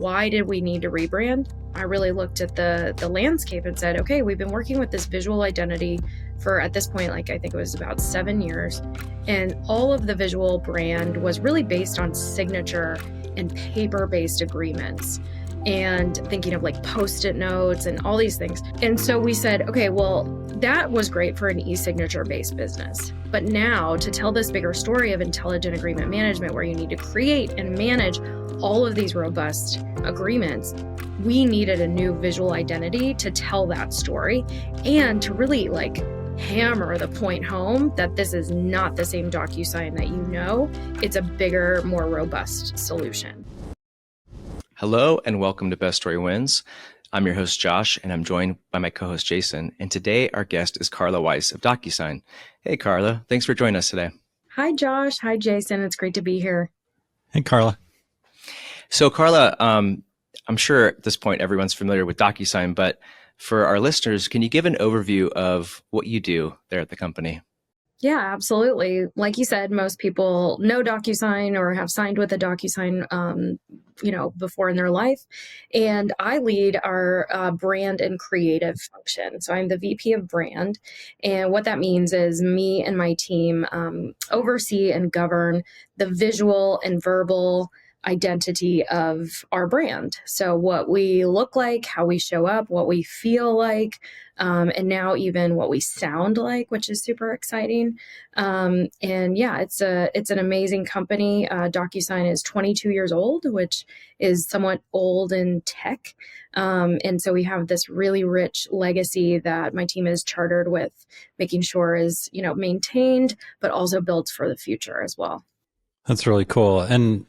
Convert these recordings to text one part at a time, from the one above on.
why did we need to rebrand? I really looked at the landscape and said, okay, we've been working with this visual identity for, at this point, like I think it was about 7 years. And all of the visual brand was really based on signature and paper-based agreements, and thinking of like Post-it notes and all these things. And so we said, okay, well, that was great for an e-signature based business. But now to tell this bigger story of intelligent agreement management, where you need to create and manage all of these robust agreements, we needed a new visual identity to tell that story and to really like hammer the point home that this is not the same Docusign that you know. It's a bigger, more robust solution. Hello and welcome to Best Story Wins. I'm your host, Josh, and I'm joined by my co-host, Jason. And today our guest is Carla Weis of Docusign. Hey, Carla. Thanks for joining us today. Hi, Josh. Hi, Jason. It's great to be here. Hey, Carla. So, Carla, I'm sure at this point everyone's familiar with Docusign, but for our listeners, can you give an overview of what you do there at the company? Yeah, absolutely. Like you said, most people know Docusign or have signed with a Docusign, before in their life. And I lead our brand and creative function. So I'm the VP of brand. And what that means is me and my team oversee and govern the visual and verbal identity of our brand. So what we look like, how we show up, what we feel like, and now even what we sound like, which is super exciting. And yeah, it's an amazing company. Docusign is 22 years old, which is somewhat old in tech. And so we have this really rich legacy that my team is chartered with, making sure is, maintained, but also built for the future as well. That's really cool. And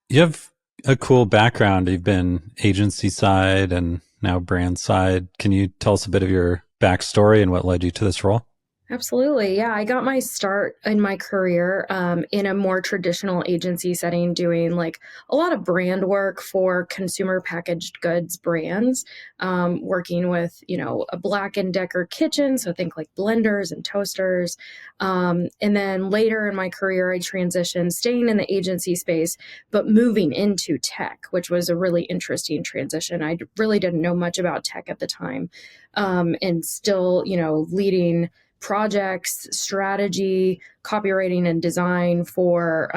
you have a cool background. You've been agency side and now brand side. Can you tell us a bit of your backstory and what led you to this role? Absolutely. Yeah, I got my start in my career in a more traditional agency setting, doing like a lot of brand work for consumer packaged goods brands, working with, a Black & Decker kitchen. So think like blenders and toasters. And then later in my career, I transitioned, staying in the agency space, but moving into tech, which was a really interesting transition. I really didn't know much about tech at the time, and still, leading projects, strategy, copywriting, and design for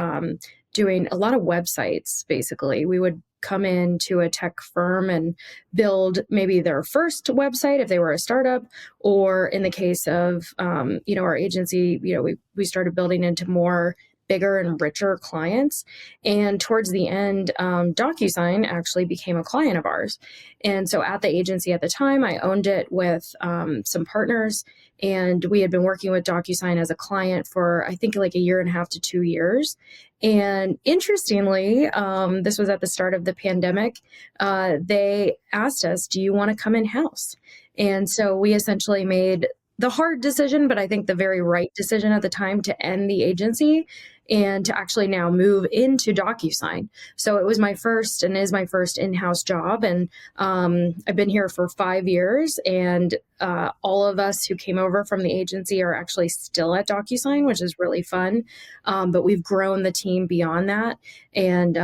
doing a lot of websites, basically. We would come into a tech firm and build maybe their first website if they were a startup, or in the case of, our agency, we started building into more bigger and richer clients. And towards the end, Docusign actually became a client of ours. And so at the agency at the time, I owned it with some partners, and we had been working with Docusign as a client for, I think, like 1.5 to 2 years. And interestingly, this was at the start of the pandemic, they asked us, do you want to come in-house? And so we essentially made the hard decision, but I think the very right decision at the time, to end the agency and to actually now move into Docusign. So it was my first and is my first in-house job. And I've been here for 5 years, and all of us who came over from the agency are actually still at Docusign, which is really fun. But we've grown the team beyond that. And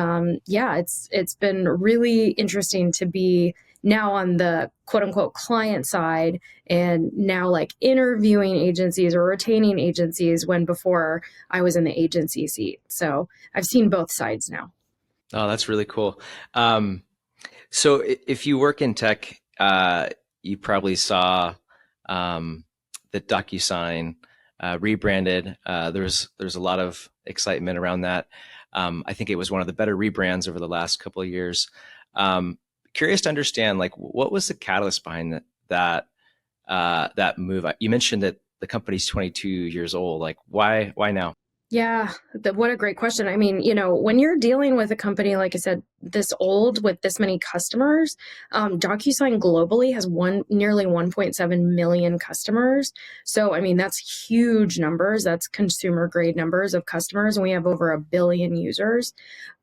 it's been really interesting to be now on the quote unquote client side, and now like interviewing agencies or retaining agencies, when before I was in the agency seat. So I've seen both sides now. Oh, that's really cool. So if you work in tech, you probably saw that Docusign rebranded. There's a lot of excitement around that. I think it was one of the better rebrands over the last couple of years. Curious to understand, like, what was the catalyst behind that move? You mentioned that the company's 22 years old. Like, why now? Yeah, what a great question. I mean, when you're dealing with a company, like I said, this old with this many customers, Docusign globally has nearly 1.7 million customers. So, I mean, that's huge numbers. That's consumer grade numbers of customers. And we have over 1 billion users.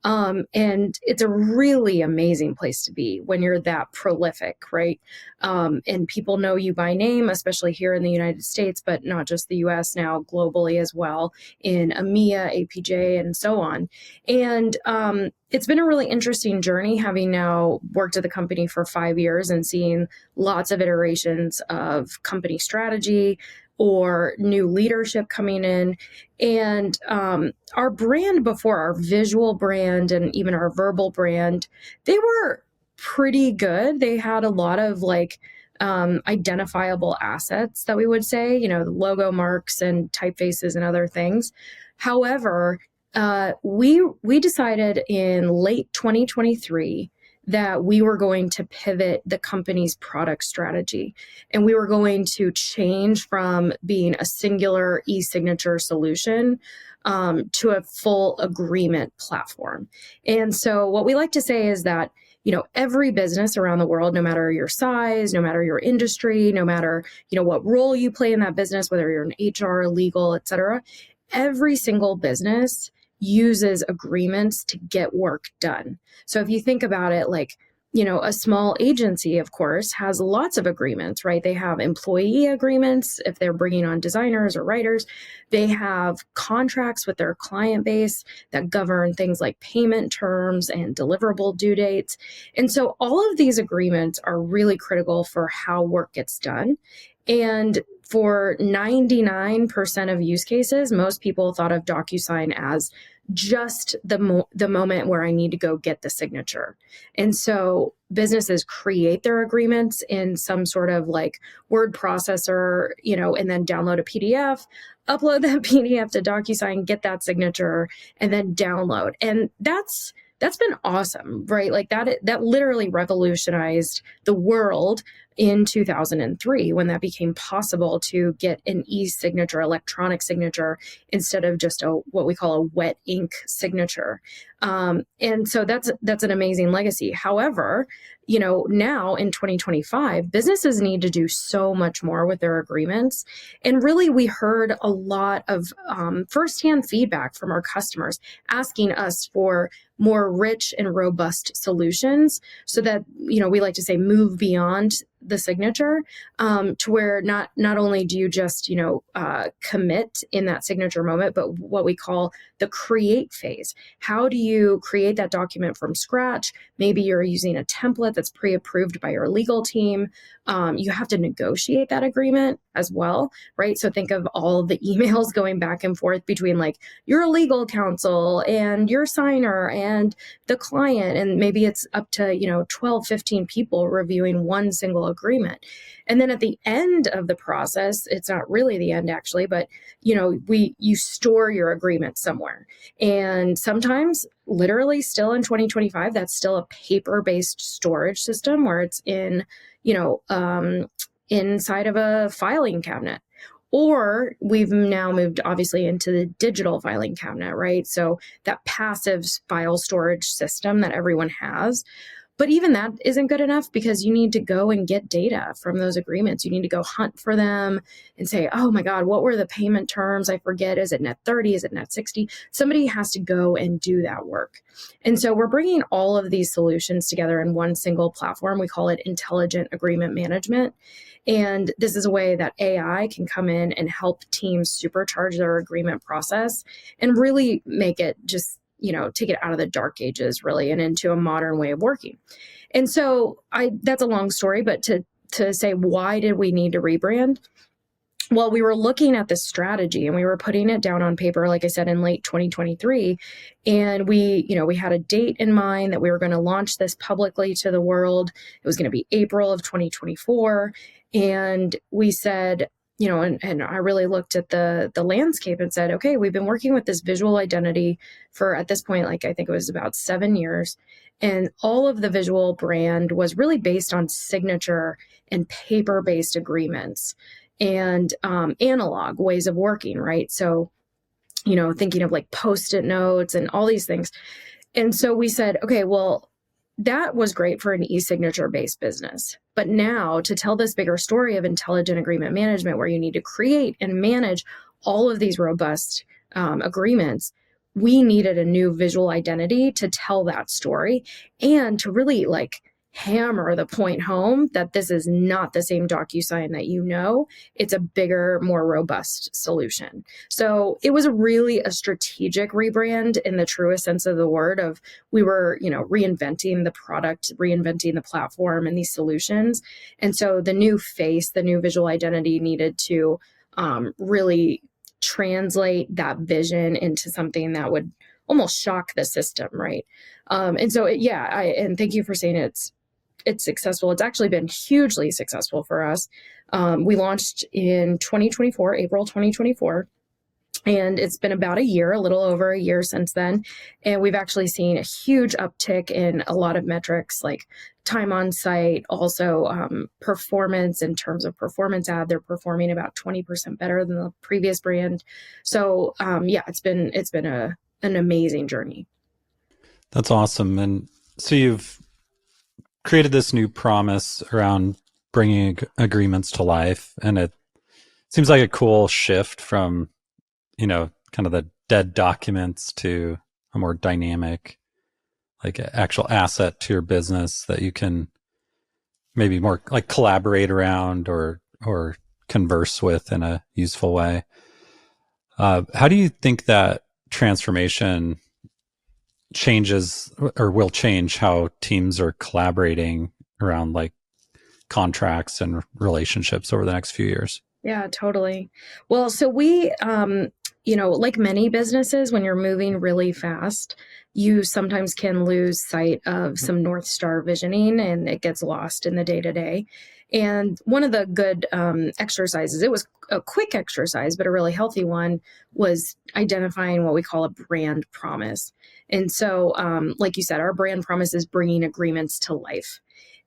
And it's a really amazing place to be when you're that prolific, right? And people know you by name, especially here in the United States, but not just the US, now globally as well, in EMEA, APJ, and so on. And it's been a really interesting journey, having now worked at the company for 5 years and seeing lots of iterations of company strategy or new leadership coming in. And our brand before, our visual brand and even our verbal brand, they were pretty good. They had a lot of like identifiable assets that we would say, logo marks and typefaces and other things. However, we decided in late 2023 that we were going to pivot the company's product strategy, and we were going to change from being a singular e-signature solution to a full agreement platform. And so what we like to say is that every business around the world, no matter your size, no matter your industry, no matter what role you play in that business, whether you're in HR, legal, et cetera, every single business uses agreements to get work done. So if you think about it, like, a small agency, of course, has lots of agreements, right? They have employee agreements if they're bringing on designers or writers. They have contracts with their client base that govern things like payment terms and deliverable due dates. And so all of these agreements are really critical for how work gets done. And for 99% of use cases, most people thought of Docusign as just the moment where I need to go get the signature. And so businesses create their agreements in some sort of like word processor, and then download a PDF, upload that PDF to Docusign, get that signature, and then download. And that's been awesome, right? Like that literally revolutionized the world in 2003 when that became possible to get an e-signature, electronic signature, instead of just what we call a wet ink signature. And so that's an amazing legacy. However, now in 2025, businesses need to do so much more with their agreements. And really, we heard a lot of firsthand feedback from our customers asking us for more rich and robust solutions so that, we like to say move beyond the signature to where not only do you just, commit in that signature moment, but what we call the create phase. How do you create that document from scratch? Maybe you're using a template that's pre-approved by your legal team. You have to negotiate that agreement as well, right? So think of all of the emails going back and forth between like your legal counsel and your signer and the client. And maybe it's up to, 12, 15 people reviewing one single agreement. And then at the end of the process, it's not really the end actually, but you store your agreement somewhere. And sometimes literally still in 2025, that's still a paper-based storage system where it's in, inside of a filing cabinet. Or we've now moved obviously into the digital filing cabinet, right? So that passive file storage system that everyone has. But even that isn't good enough because you need to go and get data from those agreements. You need to go hunt for them and say, oh my God, what were the payment terms? I forget. Is it net 30? Is it net 60? Somebody has to go and do that work. And so we're bringing all of these solutions together in one single platform. We call it intelligent agreement management. And this is a way that AI can come in and help teams supercharge their agreement process and really make it just take it out of the dark ages really and into a modern way of working. And so that's a long story, but to say, why did we need to rebrand? Well, we were looking at this strategy and we were putting it down on paper, like I said, in late 2023. And we had a date in mind that we were going to launch this publicly to the world. It was going to be April of 2024. And we said, and I really looked at the landscape and said, okay, we've been working with this visual identity for, at this point, like I think it was about 7 years. And all of the visual brand was really based on signature and paper-based agreements and analog ways of working, right? So, thinking of like Post-it notes and all these things. And so we said, okay, well, that was great for an e-signature based business. But now to tell this bigger story of intelligent agreement management, where you need to create and manage all of these robust agreements, we needed a new visual identity to tell that story and to really like hammer the point home that this is not the same Docusign that you know. It's a bigger, more robust solution. So it was really a strategic rebrand in the truest sense of the word of we were, reinventing the product, reinventing the platform and these solutions. And so the new face, the new visual identity needed to really translate that vision into something that would almost shock the system, right? And so, and thank you for saying it's successful. It's actually been hugely successful for us. We launched in 2024, April 2024, and it's been about a little over a year since then. And we've actually seen a huge uptick in a lot of metrics like time on site, also performance in terms of performance ad. They're performing about 20% better than the previous brand. So it's been an amazing journey. That's awesome. And so you've created this new promise around bringing agreements to life, and it seems like a cool shift from kind of the dead documents to a more dynamic, like actual asset to your business that you can maybe more like collaborate around or converse with in a useful way. How do you think that transformation changes or will change how teams are collaborating around like contracts and relationships over the next few years? Yeah, totally. Well, so we, like many businesses, when you're moving really fast, you sometimes can lose sight of some North Star visioning and it gets lost in the day to day. And one of the good exercises, it was a quick exercise, but a really healthy one, was identifying what we call a brand promise. And so, like you said, our brand promise is bringing agreements to life.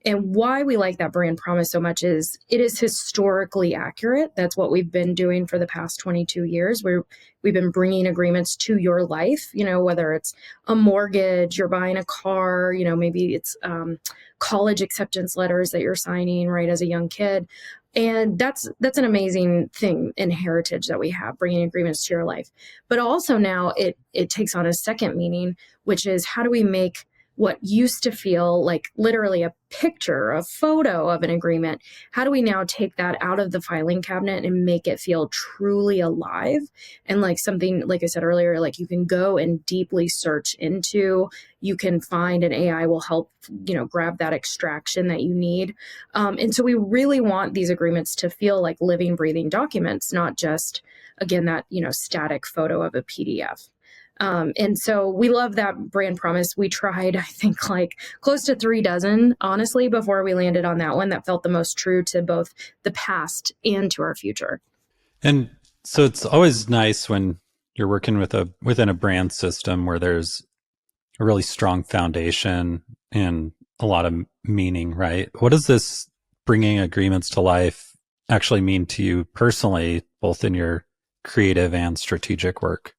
And why we like that brand promise so much is it is historically accurate. That's what we've been doing for the past 22 years, where we've been bringing agreements to your life, whether it's a mortgage, you're buying a car, maybe it's college acceptance letters that you're signing, right, as a young kid. And that's an amazing thing in heritage that we have, bringing agreements to your life. But also now it takes on a second meaning, which is how do we make what used to feel like literally a picture, a photo of an agreement, how do we now take that out of the filing cabinet and make it feel truly alive and like something, like I said earlier, like you can go and deeply search into, you can find, and AI will help, grab that extraction that you need. And so we really want these agreements to feel like living, breathing documents, not just, again, that, static photo of a PDF. And so we love that brand promise. We tried, I think, like close to 36, honestly, before we landed on that one that felt the most true to both the past and to our future. And so it's always nice when you're working within a brand system where there's a really strong foundation and a lot of meaning, right? What does this bringing agreements to life actually mean to you personally, both in your creative and strategic work?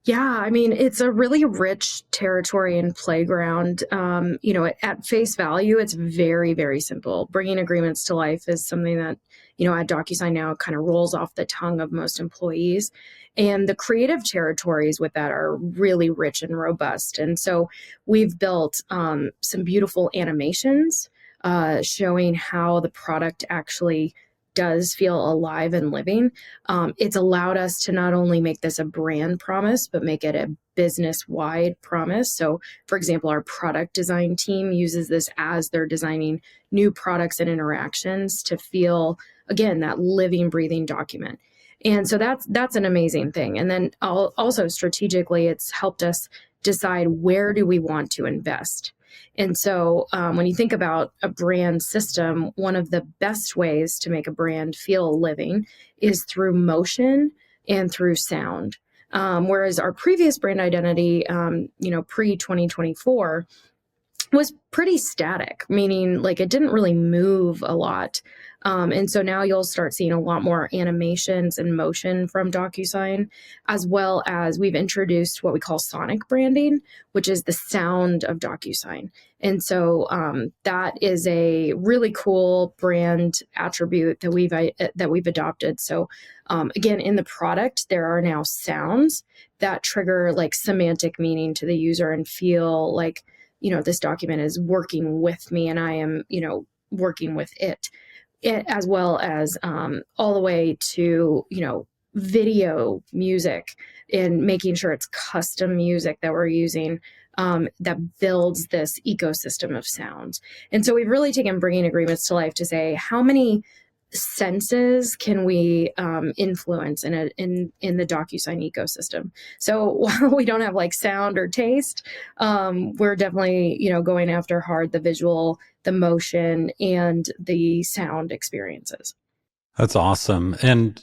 Yeah, I mean, it's a really rich territory and playground. At face value, it's very, very simple. Bringing agreements to life is something that, at Docusign now kind of rolls off the tongue of most employees. And the creative territories with that are really rich and robust. And so we've built some beautiful animations showing how the product actually does feel alive and living. It's allowed us to not only make this a brand promise, but make it a business-wide promise. So, for example, our product design team uses this as they're designing new products and interactions to feel, again, that living, breathing document. And so that's an amazing thing. And then also strategically, it's helped us decide where do we want to invest. And so when you think about a brand system, one of the best ways to make a brand feel living is through motion and through sound. Whereas our previous brand identity, pre-2024, was pretty static, meaning like it didn't really move a lot. And so now you'll start seeing a lot more animations and motion from Docusign, as well as we've introduced what we call sonic branding, which is the sound of Docusign. And so that is a really cool brand attribute that we've adopted. So again, in the product, there are now sounds that trigger like semantic meaning to the user and feel like this document is working with me and I am, working with it, as well as all the way to, video music and making sure it's custom music that we're using that builds this ecosystem of sounds. And so we've really taken bringing agreements to life to say, how many senses can we influence in the Docusign ecosystem? So while we don't have like sound or taste, we're definitely, going after hard the visual, the motion, and the sound experiences. That's awesome. And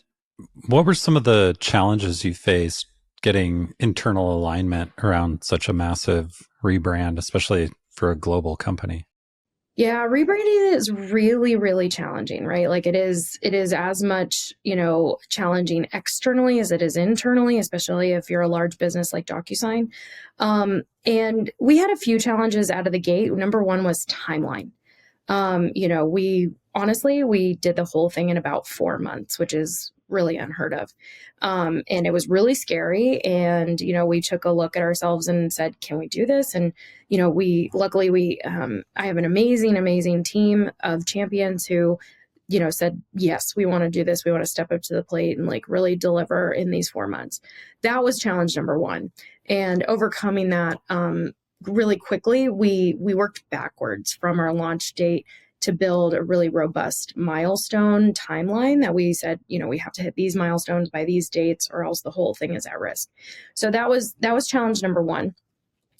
what were some of the challenges you faced getting internal alignment around such a massive rebrand, especially for a global company? Yeah, rebranding is really, really challenging, right? Like it is as much, challenging externally as it is internally, especially if you're a large business like Docusign. And we had a few challenges out of the gate. Number one was timeline. We did the whole thing in about 4 months, which is really unheard of. And it was really scary. And, we took a look at ourselves and said, can we do this? And, I have an amazing team of champions who, said, yes, we want to do this. We want to step up to the plate and like really deliver in these 4 months. That was challenge number one. And overcoming that, really quickly, we worked backwards from our launch date to build a really robust milestone timeline that we said, we have to hit these milestones by these dates or else the whole thing is at risk. So that was challenge number one.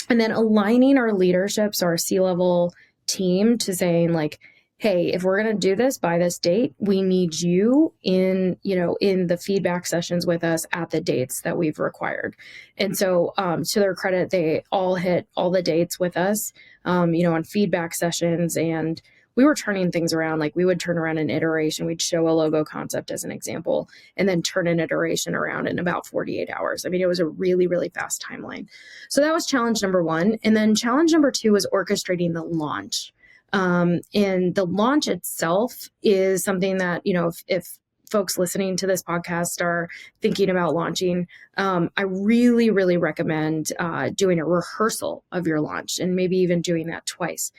And then aligning our leadership, so our C-level team, to saying like, hey, if we're going to do this by this date, we need you in the feedback sessions with us at the dates that we've required. And so to their credit, they all hit all the dates with us, on feedback sessions. And we were turning things around. Like we would turn around an iteration. We'd show a logo concept as an example, and then turn an iteration around in about 48 hours. I mean, it was a really, really fast timeline. So that was challenge number one. And then challenge number two was orchestrating the launch. And the launch itself is something that, if folks listening to this podcast are thinking about launching, I really, really recommend doing a rehearsal of your launch and maybe even doing that twice.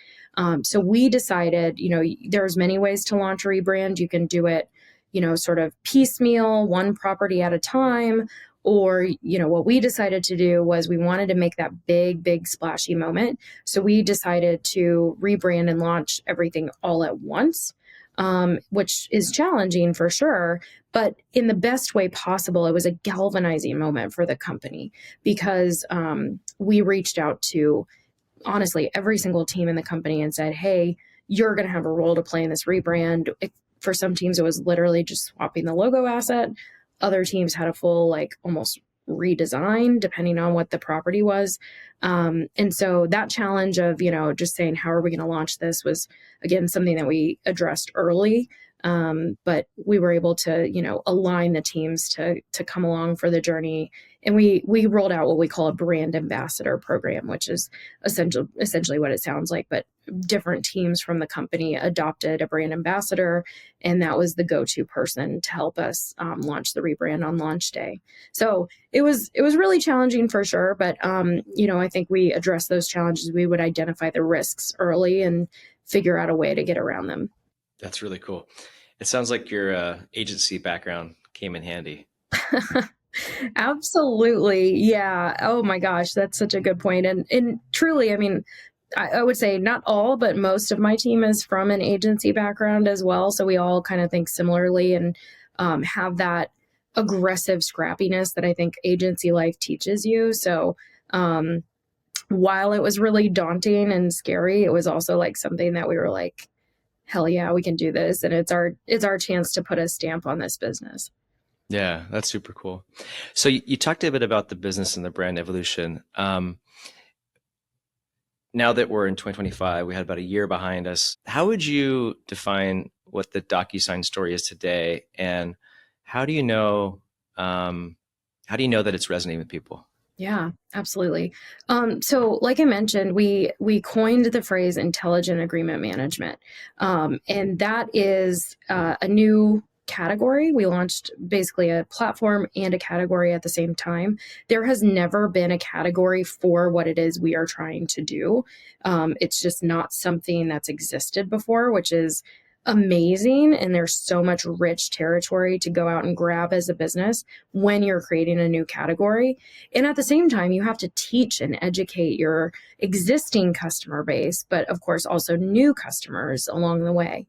So we decided, there's many ways to launch a rebrand. You can do it, sort of piecemeal, one property at a time. Or, what we decided to do was we wanted to make that big splashy moment. So we decided to rebrand and launch everything all at once, which is challenging for sure, but in the best way possible. It was a galvanizing moment for the company because we reached out to, honestly, every single team in the company and said, hey, you're going to have a role to play in this rebrand. For some teams, it was literally just swapping the logo asset. Other teams had a full, almost redesign, depending on what the property was. And so that challenge of, just saying, how are we going to launch this was, again, something that we addressed early. But we were able to, align the teams to come along for the journey. And we rolled out what we call a brand ambassador program, which is essentially what it sounds like, but different teams from the company adopted a brand ambassador, and that was the go-to person to help us launch the rebrand on launch day. So it was really challenging for sure, but I think we addressed those challenges. We would identify the risks early and figure out a way to get around them. That's really cool. It sounds like your agency background came in handy. Absolutely. Yeah. Oh my gosh, that's such a good point. And truly, I mean, I would say not all, but most of my team is from an agency background as well. So we all kind of think similarly and have that aggressive scrappiness that I think agency life teaches you. So while it was really daunting and scary, it was also something that we were like, hell yeah, we can do this. And it's our chance to put a stamp on this business. Yeah, that's super cool. So you talked a bit about the business and the brand evolution. Now that we're in 2025, we had about a year behind us. How would you define what the Docusign story is today, and how do you know that it's resonating with people? Yeah, absolutely. So like I mentioned, we coined the phrase intelligent agreement management. And that is a new category. We launched basically a platform and a category at the same time. There has never been a category for what it is we are trying to do. It's just not something that's existed before, which is amazing. And there's so much rich territory to go out and grab as a business when you're creating a new category. And at the same time, you have to teach and educate your existing customer base, but of course also new customers along the way.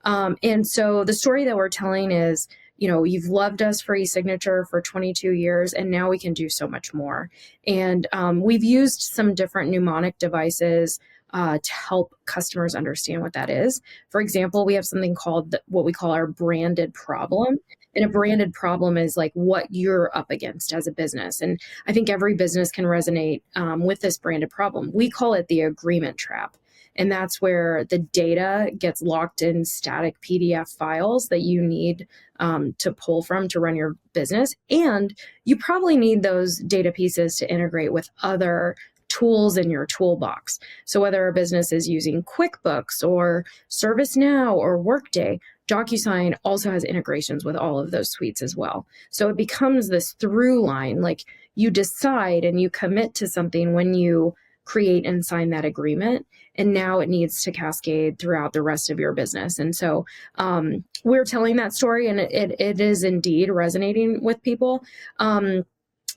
And so the story that we're telling is, you've loved us for e-signature for 22 years, and now we can do so much more. And we've used some different mnemonic devices to help customers understand what that is. For example, we have something called what we call our branded problem. And a branded problem is like what you're up against as a business. And I think every business can resonate with this branded problem. We call it the agreement trap. And that's where the data gets locked in static PDF files that you need to pull from to run your business. And you probably need those data pieces to integrate with other tools in your toolbox. So whether a business is using QuickBooks or ServiceNow or Workday, Docusign also has integrations with all of those suites as well. So it becomes this through line, like you decide and you commit to something when you create and sign that agreement. And now it needs to cascade throughout the rest of your business. And so we're telling that story, and it is indeed resonating with people.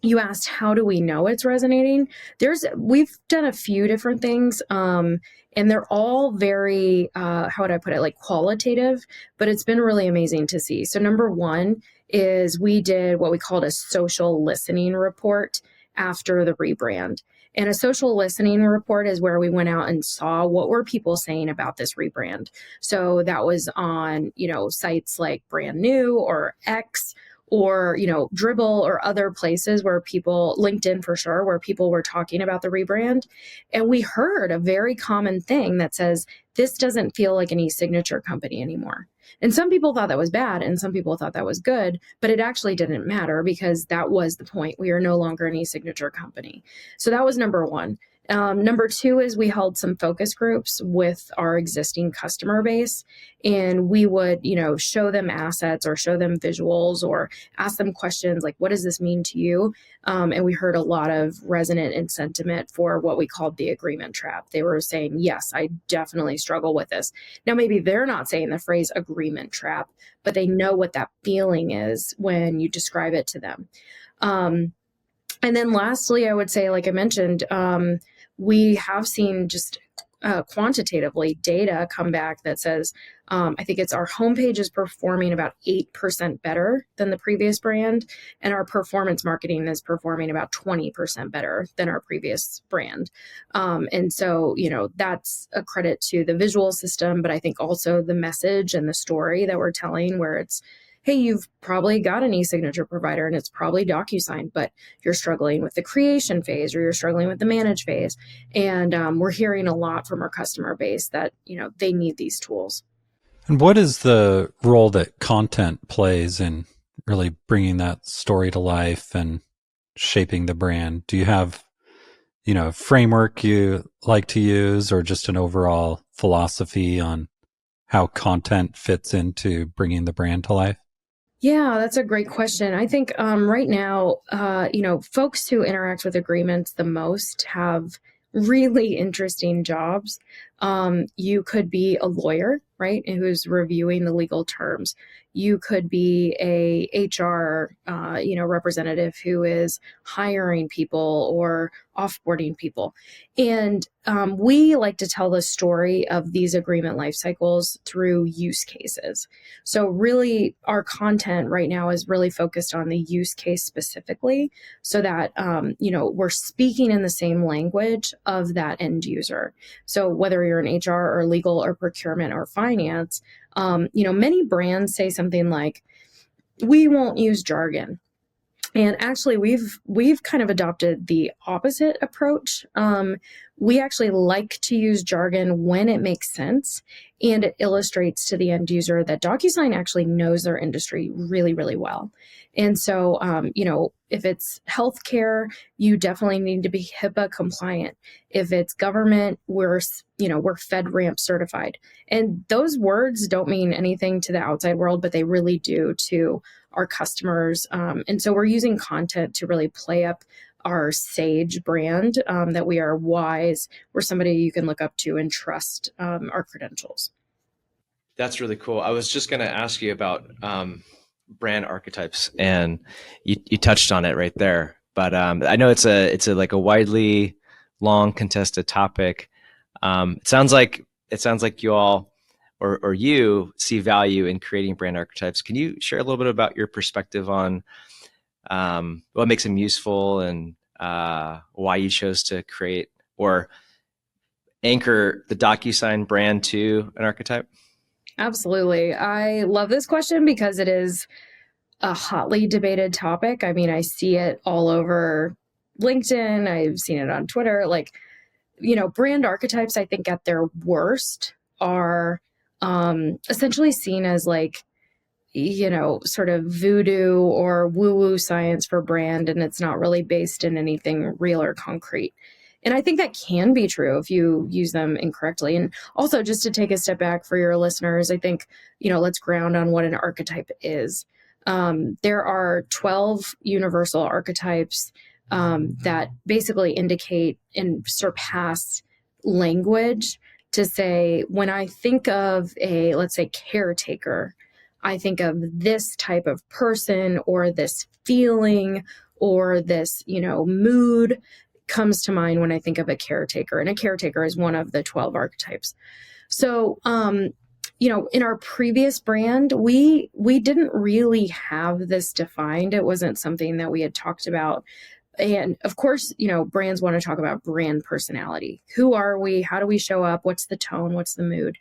You asked, how do we know it's resonating? We've done a few different things, and they're all very, how would I put it, like qualitative, but it's been really amazing to see. So number one is we did what we called a social listening report after the rebrand. And a social listening report is where we went out and saw what were people saying about this rebrand. So that was on, sites like Brand New or X, or, Dribble or other places where LinkedIn for sure, where people were talking about the rebrand. And we heard a very common thing that says, this doesn't feel like an e-signature company anymore. And some people thought that was bad and some people thought that was good, but it actually didn't matter because that was the point. We are no longer an e-signature company. So that was number one. Number two is we held some focus groups with our existing customer base, and we would, show them assets or show them visuals or ask them questions like, what does this mean to you? And we heard a lot of resonant and sentiment for what we called the agreement trap. They were saying, yes, I definitely struggle with this. Now, maybe they're not saying the phrase agreement trap, but they know what that feeling is when you describe it to them. And then lastly, I would say, like I mentioned, we have seen just quantitatively data come back that says, I think it's our homepage is performing about 8% better than the previous brand, and our performance marketing is performing about 20% better than our previous brand. And so, that's a credit to the visual system, but I think also the message and the story that we're telling, where it's, hey, you've probably got an e-signature provider and it's probably Docusign, but you're struggling with the creation phase or you're struggling with the manage phase. And we're hearing a lot from our customer base that, they need these tools. And what is the role that content plays in really bringing that story to life and shaping the brand? Do you have, a framework you like to use, or just an overall philosophy on how content fits into bringing the brand to life? Yeah, that's a great question. I think right now, folks who interact with agreements the most have really interesting jobs. You could be a lawyer, right, who's reviewing the legal terms. You could be a HR, representative who is hiring people or offboarding people. And we like to tell the story of these agreement life cycles through use cases. So really, our content right now is really focused on the use case specifically, so that, we're speaking in the same language of that end user. So whether you're in HR or legal or procurement or finance, many brands say something like, we won't use jargon. And actually, we've kind of adopted the opposite approach. We actually like to use jargon when it makes sense and it illustrates to the end user that DocuSign actually knows their industry really, really well. And so, if it's healthcare, you definitely need to be HIPAA compliant. If it's government, we're FedRAMP certified. And those words don't mean anything to the outside world, but they really do to our customers. And so we're using content to really play up our Sage brand, that we are wise, we're somebody you can look up to and trust our credentials. That's really cool. I was just going to ask you about brand archetypes, and you touched on it right there. But I know it's a like a widely long contested topic. It sounds like you all or you see value in creating brand archetypes. Can you share a little bit about your perspective on what makes them useful and why you chose to create or anchor the DocuSign brand to an archetype? Absolutely. I love this question because it is a hotly debated topic. I mean, I see it all over LinkedIn. I've seen it on Twitter. Like, brand archetypes, I think at their worst are essentially seen as like, sort of voodoo or woo-woo science for brand, and it's not really based in anything real or concrete. And I think that can be true if you use them incorrectly. And also, just to take a step back for your listeners, I think, let's ground on what an archetype is. There are 12 universal archetypes that basically indicate and surpass language to say, when I think of let's say, caretaker, I think of this type of person or this feeling or this, mood comes to mind when I think of a caretaker. And a caretaker is one of the 12 archetypes. So, in our previous brand, we didn't really have this defined. It wasn't something that we had talked about. And of course, brands want to talk about brand personality. Who are we? How do we show up? What's the tone? What's the mood?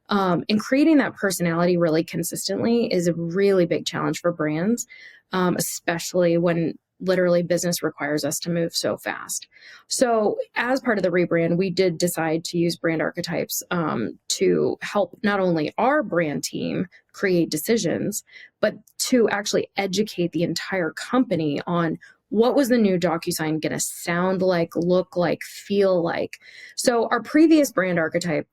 And creating that personality really consistently is a really big challenge for brands, especially when literally business requires us to move so fast. So as part of the rebrand, we did decide to use brand archetypes to help not only our brand team create decisions, but to actually educate the entire company on what was the new DocuSign going to sound like, look like, feel like. So our previous brand archetype,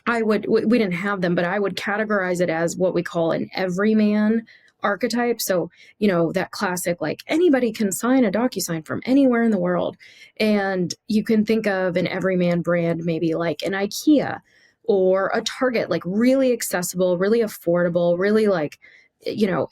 we didn't have them, but I would categorize it as what we call an everyman archetype. So, that classic, like, anybody can sign a DocuSign from anywhere in the world. And you can think of an everyman brand, maybe like an IKEA or a Target, like really accessible, really affordable, really like,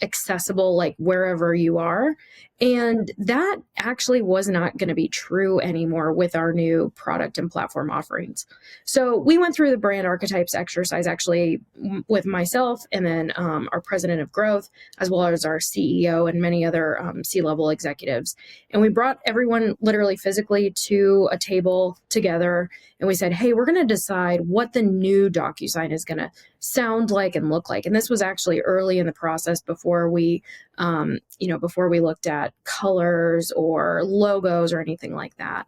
accessible, like wherever you are. And that actually was not going to be true anymore with our new product and platform offerings. So we went through the brand archetypes exercise actually with myself and then our president of growth, as well as our CEO and many other C-level executives. And we brought everyone literally physically to a table together. And we said, hey, we're going to decide what the new DocuSign is going to sound like and look like. And this was actually early in the process before we looked at colors or logos or anything like that.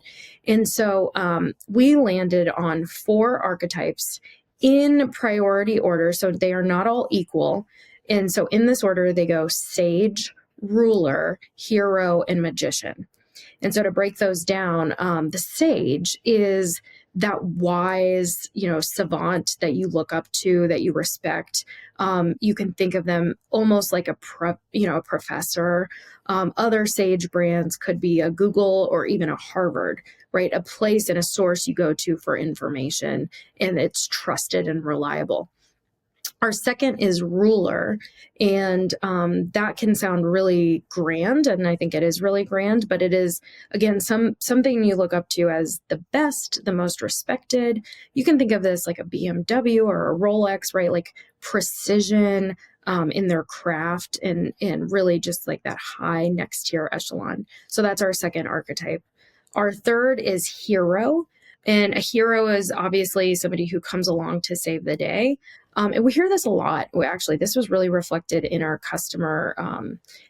And so we landed on 4 archetypes in priority order. So they are not all equal. And so in this order, they go sage, ruler, hero, and magician. And so to break those down, the sage is that wise, savant that you look up to, that you respect. You can think of them almost like a professor. Other sage brands could be a Google or even a Harvard, right? A place and a source you go to for information, and it's trusted and reliable. Our second is ruler, and that can sound really grand, and I think it is really grand, but it is, again, something you look up to as the best, the most respected. You can think of this like a BMW or a Rolex, right? Like precision in their craft and really just like that high next tier echelon. So that's our second archetype. Our third is hero. And a hero is obviously somebody who comes along to save the day. And we hear this a lot. Actually, this was really reflected in our customer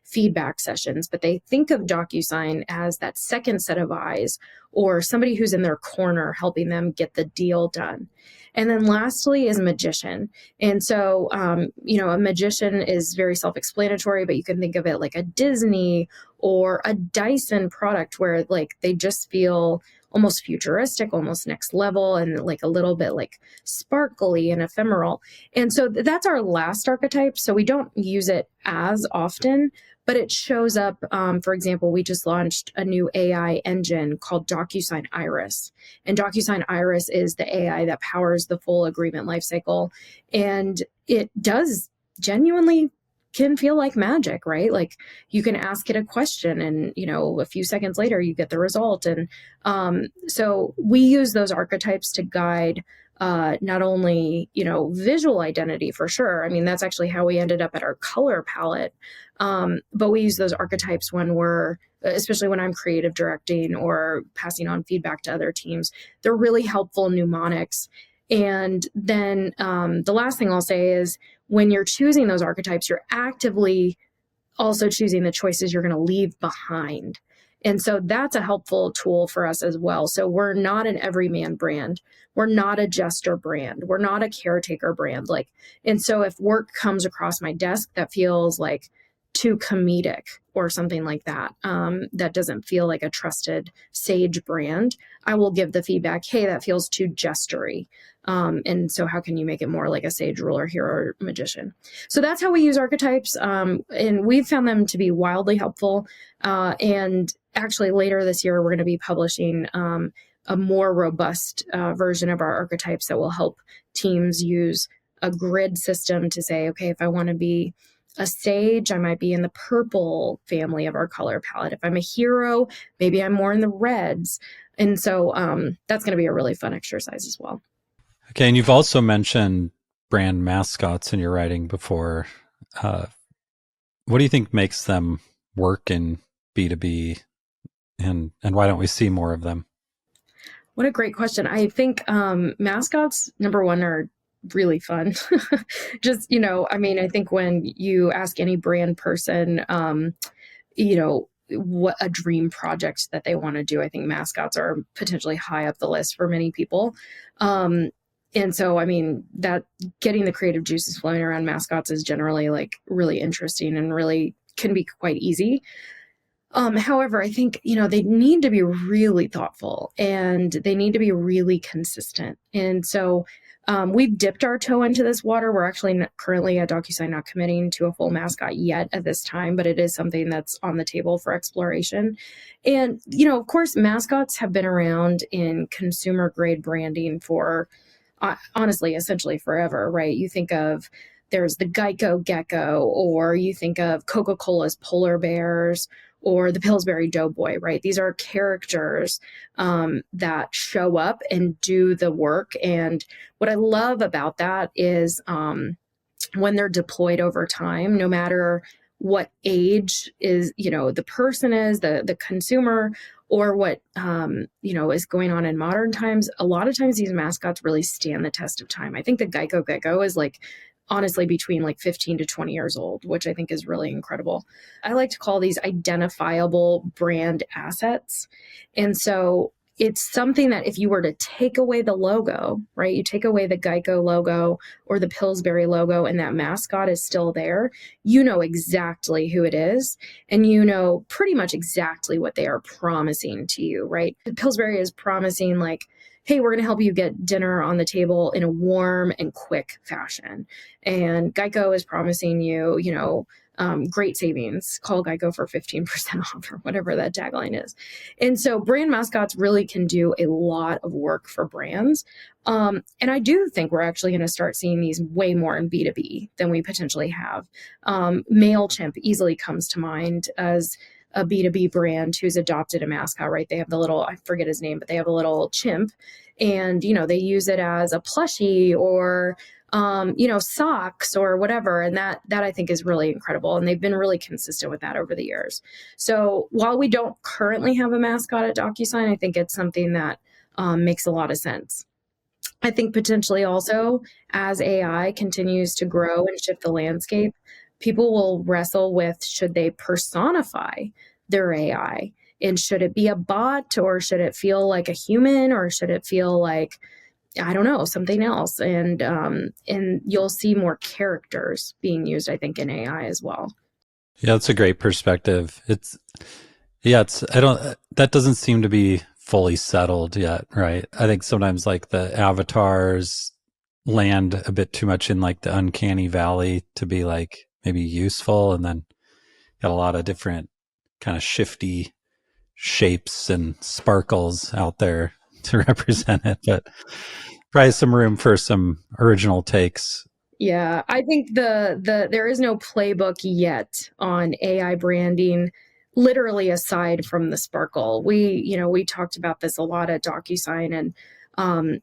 feedback sessions, but they think of Docusign as that second set of eyes, or somebody who's in their corner helping them get the deal done. And then lastly is magician. And so, a magician is very self-explanatory, but you can think of it like a Disney or a Dyson product where like they just feel almost futuristic, almost next level, and like a little bit like sparkly and ephemeral. And so that's our last archetype. So we don't use it as often, but it shows up. For example, we just launched a new AI engine called Docusign Iris. And Docusign Iris is the AI that powers the full agreement lifecycle. And it does genuinely can feel like magic, right? Like you can ask it a question and, a few seconds later you get the result. And so we use those archetypes to guide not only, visual identity for sure. I mean, that's actually how we ended up at our color palette. But we use those archetypes when especially when I'm creative directing or passing on feedback to other teams. They're really helpful mnemonics. And then the last thing I'll say is when you're choosing those archetypes, you're actively also choosing the choices you're going to leave behind. And so that's a helpful tool for us as well. So we're not an everyman brand. We're not a jester brand. We're not a caretaker brand. And so if work comes across my desk that feels like too comedic or something like that, that doesn't feel like a trusted sage brand, I will give the feedback, hey, that feels too gestury. And so how can you make it more like a sage, ruler, hero, or magician? So that's how we use archetypes. And we've found them to be wildly helpful. And actually later this year, we're going to be publishing a more robust version of our archetypes that will help teams use a grid system to say, okay, if I want to be a sage, I might be in the purple family of our color palette. If I'm a hero, maybe I'm more in the reds. And so that's going to be a really fun exercise as well. Okay, and you've also mentioned brand mascots in your writing before. What do you think makes them work in B2B, and why don't we see more of them? What a great question. I think mascots, number one, are really fun. Just, I think when you ask any brand person, what a dream project that they want to do, I think mascots are potentially high up the list for many people. And so, that getting the creative juices flowing around mascots is generally like really interesting and really can be quite easy. However, I think, they need to be really thoughtful and they need to be really consistent. And so we've dipped our toe into this water. We're actually currently at Docusign not committing to a full mascot yet at this time, but it is something that's on the table for exploration. And, of course, mascots have been around in consumer grade branding for honestly, essentially forever, right? You think of there's the Geico gecko, or you think of Coca-Cola's polar bears, or the Pillsbury Doughboy, right? These are characters that show up and do the work. And what I love about that is when they're deployed over time, no matter what age is, the person is, the consumer, or what, is going on in modern times, a lot of times these mascots really stand the test of time. I think the Geico gecko is honestly between 15 to 20 years old, which I think is really incredible. I like to call these identifiable brand assets. And so it's something that if you were to take away the logo, right, you take away the Geico logo or the Pillsbury logo and that mascot is still there, you know exactly who it is. And you know pretty much exactly what they are promising to you, right? Pillsbury is promising hey, we're going to help you get dinner on the table in a warm and quick fashion. And Geico is promising you, great savings. Call Geico for 15% off or whatever that tagline is. And so brand mascots really can do a lot of work for brands. And I do think we're actually going to start seeing these way more in B2B than we potentially have. MailChimp easily comes to mind as a B2B brand who's adopted a mascot, right? They have the little, I forget his name, but they have a little chimp and, they use it as a plushie or, socks or whatever. And that I think is really incredible. And they've been really consistent with that over the years. So while we don't currently have a mascot at Docusign, I think it's something that makes a lot of sense. I think potentially also as AI continues to grow and shift the landscape, people will wrestle with, should they personify their AI? And should it be a bot, or should it feel like a human, or should it feel like, I don't know, something else? And you'll see more characters being used, I think, in AI as well. Yeah, that's a great perspective. I don't, that doesn't seem to be fully settled yet, right? I think sometimes like the avatars land a bit too much in like the uncanny valley to be like maybe useful. And then got a lot of different kind of shifty shapes and sparkles out there to represent it, but probably some room for some original takes. Yeah, I think there is no playbook yet on AI branding, literally aside from the sparkle. We talked about this a lot at Docusign, and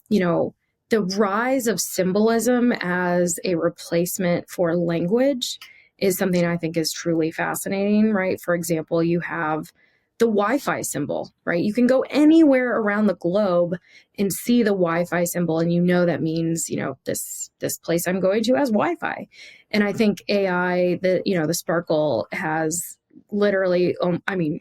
the rise of symbolism as a replacement for language is something I think is truly fascinating, right? For example, you have the Wi-Fi symbol, right? You can go anywhere around the globe and see the Wi-Fi symbol, and that means, this place I'm going to has Wi-Fi. And I think AI, the sparkle has literally,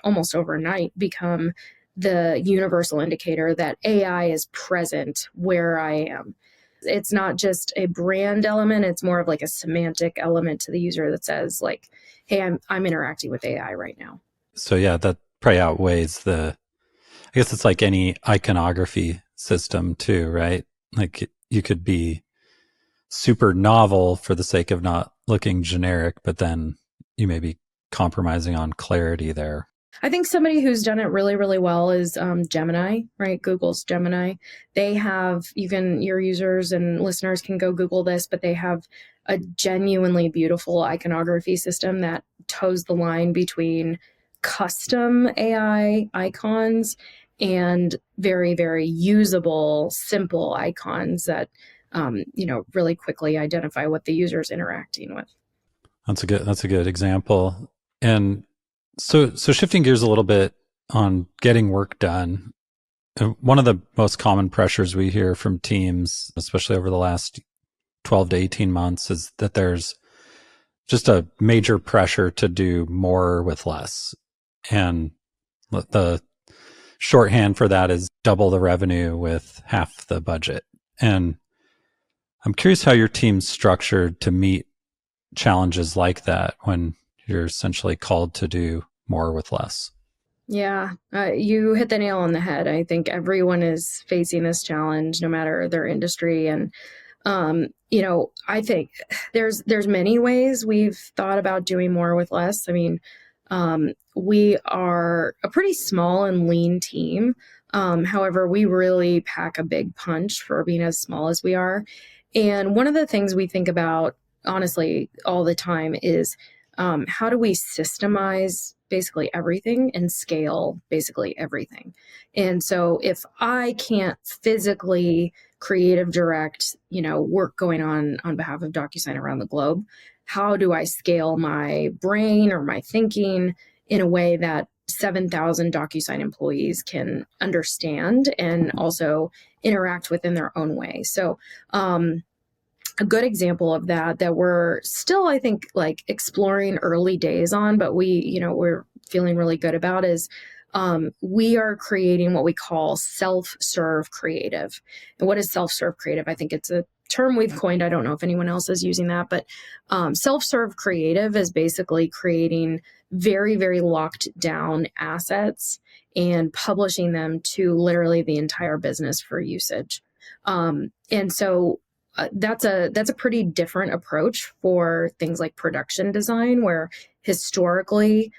almost overnight become the universal indicator that AI is present where I am. It's not just a brand element, it's more of like a semantic element to the user that says like, hey, I'm interacting with AI right now. So yeah, that probably outweighs I guess it's like any iconography system too, right? Like you could be super novel for the sake of not looking generic, but then you may be compromising on clarity there. I think somebody who's done it really, really well is Gemini, right? Google's Gemini. They have, your users and listeners can go Google this, but they have a genuinely beautiful iconography system that toes the line between custom AI icons and very, very usable, simple icons that, really quickly identify what the user's interacting with. That's a good example. And so shifting gears a little bit on getting work done, one of the most common pressures we hear from teams, especially over the last 12 to 18 months, is that there's just a major pressure to do more with less. And the shorthand for that is double the revenue with half the budget. And I'm curious how your team's structured to meet challenges like that when you're essentially called to do more with less. Yeah, you hit the nail on the head. I think everyone is facing this challenge, no matter their industry. And, I think there's many ways we've thought about doing more with less. I mean, we are a pretty small and lean team. However, we really pack a big punch for being as small as we are. And one of the things we think about, honestly, all the time is how do we systemize basically everything and scale basically everything? And so if I can't physically creative direct, work going on behalf of Docusign around the globe, how do I scale my brain or my thinking in a way that 7,000 Docusign employees can understand and also interact with in their own way? So, a good example of that we're still, I think, like exploring early days on, but we're feeling really good about is we are creating what we call self-serve creative. And what is self-serve creative? I think it's a term we've coined. I don't know if anyone else is using that, but self-serve creative is basically creating very, very locked down assets and publishing them to literally the entire business for usage. And so that's a pretty different approach for things like production design, where historically,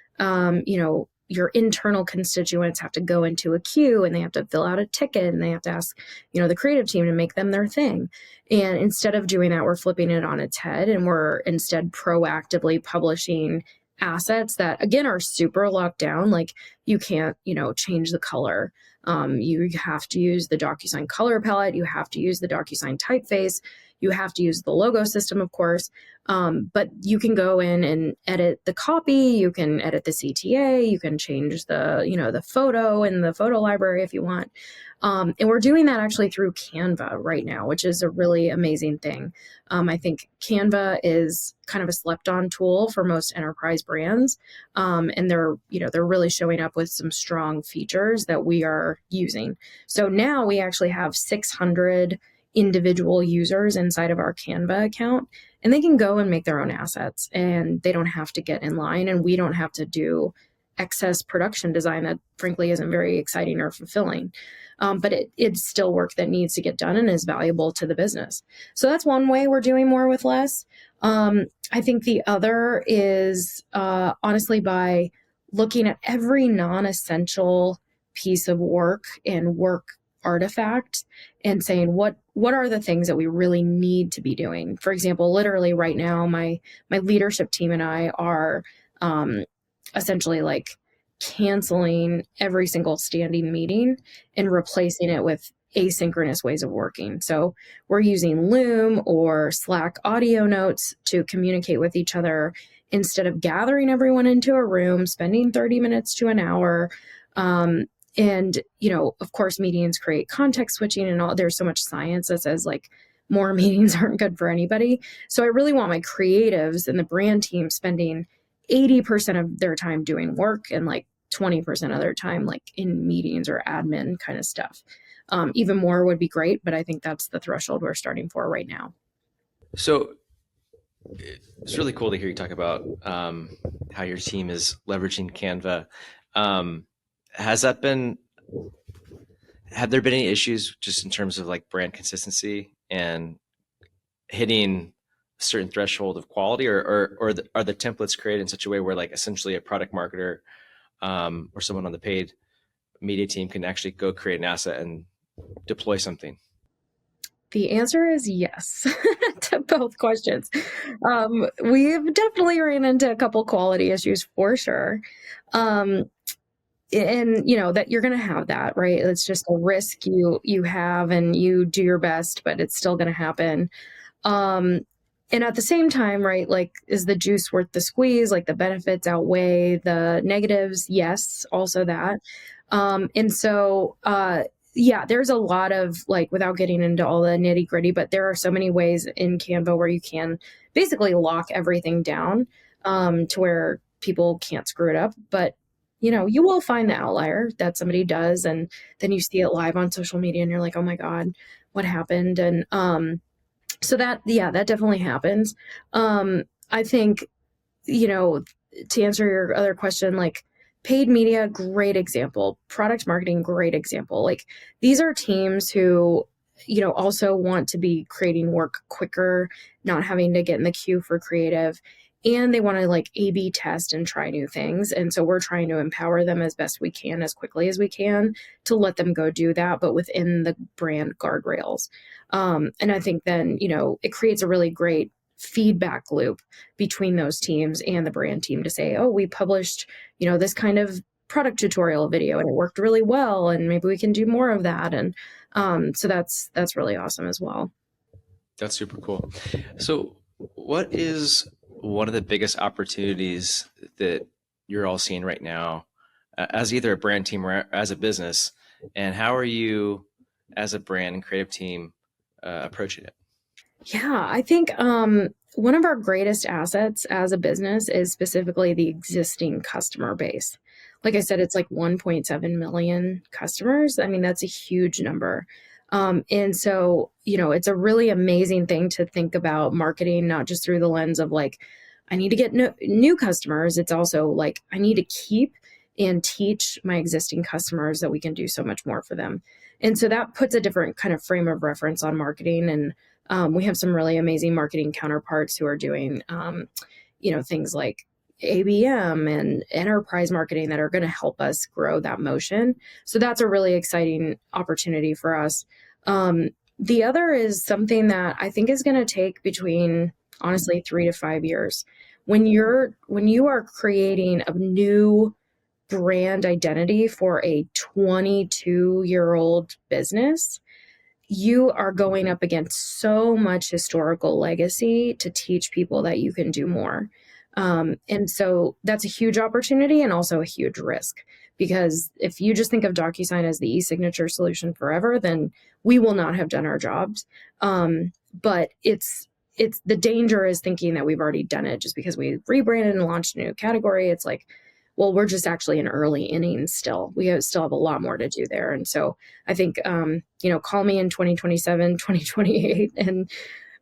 your internal constituents have to go into a queue and they have to fill out a ticket and they have to ask, the creative team to make them their thing. And instead of doing that, we're flipping it on its head, and we're instead proactively publishing assets that, again, are super locked down. Like you can't, change the color. You have to use the Docusign color palette. You have to use the Docusign typeface. You have to use the logo system, of course. But you can go in and edit the copy. You can edit the CTA. You can change the photo in the photo library if you want. And we're doing that actually through Canva right now, which is a really amazing thing. I think Canva is kind of a slept-on tool for most enterprise brands, and they're really showing up with some strong features that we are using. So now we actually have 600 individual users inside of our Canva account, and they can go and make their own assets, and they don't have to get in line, and we don't have to do excess production design that frankly isn't very exciting or fulfilling. But it's still work that needs to get done and is valuable to the business. So that's one way we're doing more with less. I think the other is honestly by looking at every non-essential piece of work and work artifact and saying what are the things that we really need to be doing. For example, literally right now, my leadership team and I are essentially like canceling every single standing meeting and replacing it with asynchronous ways of working. So we're using Loom or Slack audio notes to communicate with each other instead of gathering everyone into a room, spending 30 minutes to an hour. And, of course, meetings create context switching and all. There's so much science that says like more meetings aren't good for anybody. So I really want my creatives and the brand team spending 80% of their time doing work and like 20% of their time like in meetings or admin kind of stuff. Even more would be great, but I think that's the threshold we're starting for right now. So it's really cool to hear you talk about how your team is leveraging Canva. Have there been any issues just in terms of like brand consistency and hitting a certain threshold of quality, or are the templates created in such a way where like essentially a product marketer or someone on the paid media team can actually go create an asset and deploy something? The answer is yes to both questions. We've definitely ran into a couple quality issues for sure. And that you're going to have that, right? It's just a risk you have, and you do your best, but it's still going to happen. And at the same time, right, like, is the juice worth the squeeze? Like, the benefits outweigh the negatives? Yes, also that. And so, yeah, there's a lot of, like, without getting into all the nitty gritty, but there are so many ways in Canva where you can basically lock everything down to where people can't screw it up. But, you will find the outlier that somebody does, and then you see it live on social media and you're like, oh my God, what happened? And so that definitely happens. I think, to answer your other question, like paid media, great example. Product marketing, great example. Like these are teams who, also want to be creating work quicker, not having to get in the queue for creative. And they want to like A/B test and try new things. And so we're trying to empower them as best we can, as quickly as we can, to let them go do that, but within the brand guardrails. And I think then, it creates a really great feedback loop between those teams and the brand team to say, oh, we published, this kind of product tutorial video and it worked really well, and maybe we can do more of that. And so that's really awesome as well. That's super cool. So what is one of the biggest opportunities that you're all seeing right now as either a brand team or as a business, and how are you as a brand and creative team approaching it? Yeah, I think one of our greatest assets as a business is specifically the existing customer base. Like I said, it's like 1.7 million customers. I mean, that's a huge number. And so, it's a really amazing thing to think about marketing, not just through the lens of like, I need to get new customers. It's also like, I need to keep and teach my existing customers that we can do so much more for them. And so that puts a different kind of frame of reference on marketing. And we have some really amazing marketing counterparts who are doing, things like ABM and enterprise marketing that are going to help us grow that motion. So that's a really exciting opportunity for us. The other is something that I think is going to take between, honestly, 3 to 5 years. When you are creating a new brand identity for a 22-year-old business, you are going up against so much historical legacy to teach people that you can do more. And so that's a huge opportunity and also a huge risk, because if you just think of DocuSign as the e-signature solution forever, then we will not have done our jobs. But it's the danger is thinking that we've already done it just because we rebranded and launched a new category. It's like, well, we're just actually in early innings still. Still have a lot more to do there. And so I think, call me in 2027, 2028, and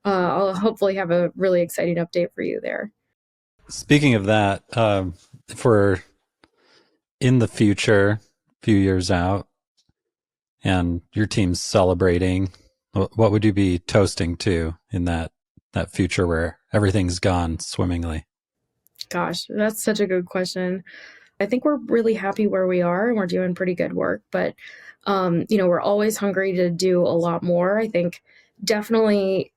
I'll hopefully have a really exciting update for you there. Speaking of that, if we're in the future, a few years out, and your team's celebrating, what would you be toasting to in that future where everything's gone swimmingly? Gosh, that's such a good question. I think we're really happy where we are and we're doing pretty good work, but we're always hungry to do a lot more. I think definitely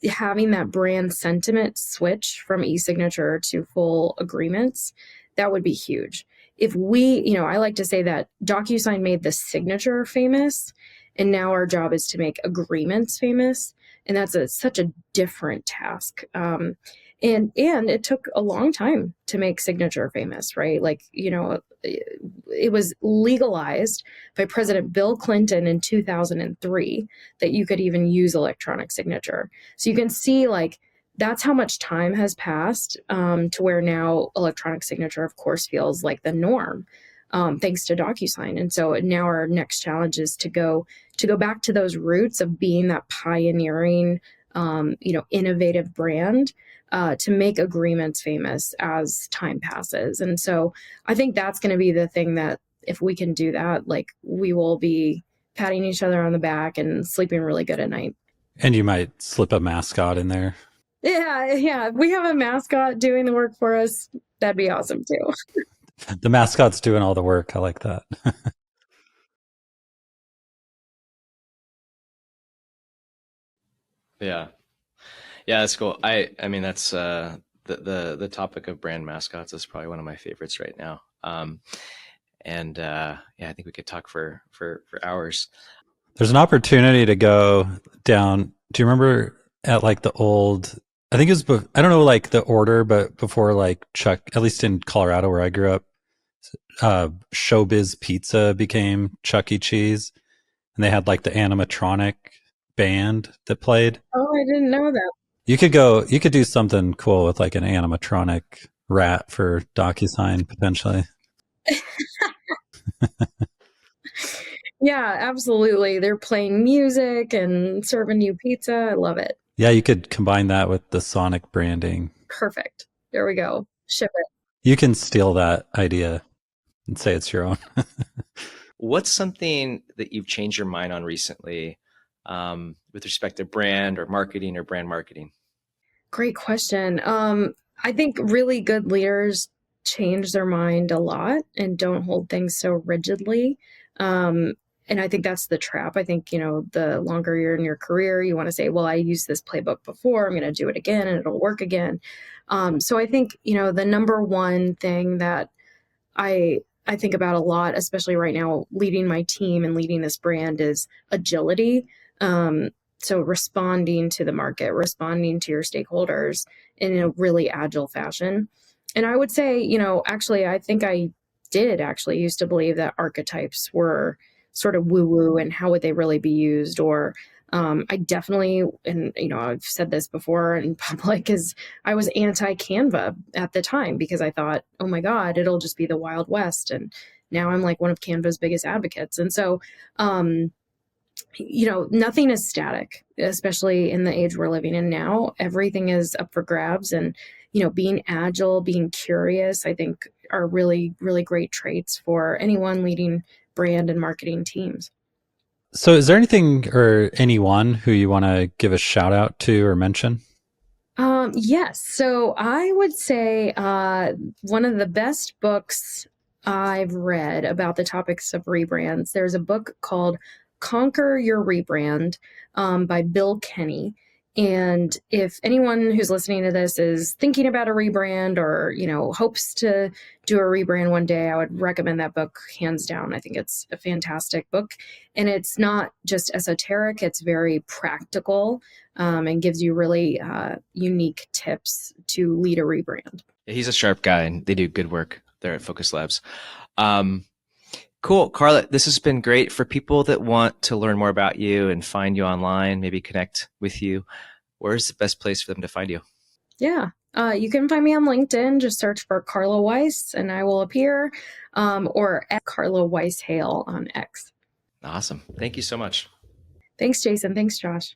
having that brand sentiment switch from e-signature to full agreements, that would be huge. If we, I like to say that DocuSign made the signature famous, and now our job is to make agreements famous. And that's such a different task. And it took a long time to make signature famous, right? Like, it was legalized by President Bill Clinton in 2003 that you could even use electronic signature. So you can see, like, that's how much time has passed, to where now electronic signature, of course, feels like the norm, thanks to DocuSign. And so now our next challenge is to go back to those roots of being that pioneering, innovative brand, to make agreements famous as time passes. And so I think that's going to be the thing that if we can do that, like, we will be patting each other on the back and sleeping really good at night. And you might slip a mascot in there. Yeah. If we have a mascot doing the work for us, that'd be awesome too. The mascot's doing all the work. I like that. Yeah. Yeah, that's cool. I mean, that's the topic of brand mascots is probably one of my favorites right now. I think we could talk for hours. There's an opportunity to go down. Do you remember at like the old, I think it was, I don't know, like the order, but before like Chuck, at least in Colorado where I grew up, Showbiz Pizza became Chuck E. Cheese, and they had like the animatronic band that played. Oh, I didn't know that. You could do something cool with like an animatronic rat for DocuSign potentially. Yeah, absolutely. They're playing music and serving you pizza. I love it. Yeah, you could combine that with the Sonic branding. Perfect. There we go. Ship it. You can steal that idea and say it's your own. What's something that you've changed your mind on recently, with respect to brand or marketing or brand marketing? Great question. I think really good leaders change their mind a lot and don't hold things so rigidly. And I think that's the trap. I think, the longer you're in your career, you want to say, well, I used this playbook before, I'm going to do it again and it'll work again. So I think, the number one thing that I think about a lot, especially right now, leading my team and leading this brand, is agility. So responding to the market, responding to your stakeholders in a really agile fashion. And I would say, actually, I think I did actually used to believe that archetypes were sort of woo-woo and how would they really be used? Or I definitely, and I've said this before in public, is I was anti-Canva at the time because I thought, oh my God, it'll just be the Wild West. And now I'm like one of Canva's biggest advocates. And so, nothing is static, especially in the age we're living in now. Everything is up for grabs, and, being agile, being curious, I think are really, really great traits for anyone leading brand and marketing teams. So is there anything or anyone who you want to give a shout out to or mention? Yes. So I would say one of the best books I've read about the topics of rebrands, there's a book called Conquer Your Rebrand, by Bill Kenny. And if anyone who's listening to this is thinking about a rebrand or, hopes to do a rebrand one day, I would recommend that book hands down. I think it's a fantastic book. And it's not just esoteric, it's very practical, and gives you really unique tips to lead a rebrand. Yeah, he's a sharp guy and they do good work there at Focus Labs. Cool. Carla, this has been great. For people that want to learn more about you and find you online, maybe connect with you, where's the best place for them to find you? Yeah. You can find me on LinkedIn. Just search for Carla Weis and I will appear, or at Carla Weis Hale on X. Awesome. Thank you so much. Thanks, Jason. Thanks, Josh.